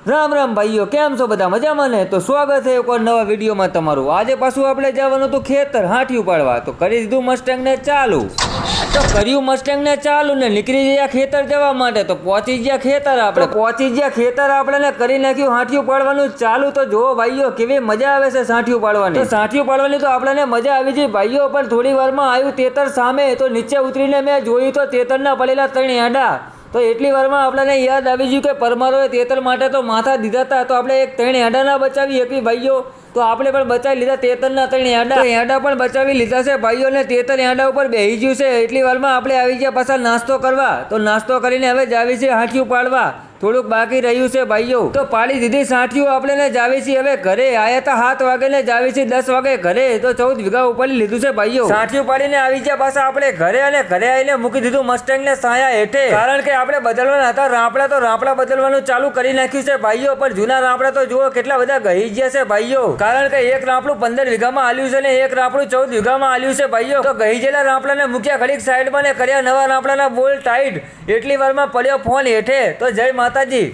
રામ રામ ભાઈઓ, કેમ છો બધા? મજામાં ને? તો સ્વાગત છે એક નવા વિડીયોમાં તમારું। આજે પાછું આપણે જવાનું હતું ખેતર હાંઠિયું પાડવા, તો કરી દીધું મસ્ટેંગને ચાલુ। તો કર્યું મસ્ટેંગને ચાલુ ને નીકળી ગયા ખેતર જવા માટે। તો પહોંચી ગયા ખેતર આપણે કરી નાખ્યું હાંઠિયું પાડવાનું ચાલુ। તો જુઓ ભાઈઓ કેવી મજા આવે છે સાંઠિયું પાડવાની। તો સાંઠિયું પાડવાની તો આપણને મજા આવી ગઈ ભાઈઓ, પણ થોડી વારમાં આવ્યું તેતર સામે। તો નીચે ઉતરીને મેં જોયું તો તેતરના પડેલા 3 એંડા। તો એટલી વારમાં આપણને યાદ આવી ગયું કે પરમારોએ તેતર માટે તો માથા દીધા હતા, તો આપણે એક 3 એંડા ના બચાવી શકીએ ભાઈઓ। તો આપણે પણ બચાવી લીધા તેતરના 3 એંડા પણ બચાવી લીધા છે ભાઈઓ, ને તેતર એંડા ઉપર બેહી ગયું છે। એટલી વારમાં આપણે આવી ગયા પાછા નાસ્તો કરવા। તો નાસ્તો કરીને હવે જાવી છે હાંઠિયું પાડવા, થોડુંક બાકી રહ્યું છે ભાઈઓ। તો પાડી દીધી સાંઠિયું આપણે જાવી છીએ હવે ઘરે। આયા હતા 7 વાગે ને જાવી છે 10 વાગે ઘરે। તો 14 વીઘા ઉપાડી લીધું છે ભાઈઓ। સાંઠિયું પાડીને આવી ગયા પાછા આપણે ઘરે, અને ઘરે આવીને મૂકી દીધું મસ્ટેંગને છાયા હેઠે, કારણ કે આપણે બદલવાના હતા રાપડા। તો રાપડા બદલવાનું ચાલુ કરી નાખ્યું છે ભાઈઓ, પણ જૂના રાપડા તો જુઓ કેટલા બધા ગઈ ગયા છે ભાઈઓ, કારણ કે એક રાપડું 15 વીઘામાં આલ્યું છે ને એક રાપડું 14 વીઘામાં આલ્યું છે ભાઈઓ। તો ગઈ ગયેલા રાપડાને મૂક્યા ઘડીક સાઈડમાં ને કર્યા નવા રાપડાના બોલ ટાઈટ। એટલી વારમાં પડ્યો ફોન હેઠે। તો જય માતાજી।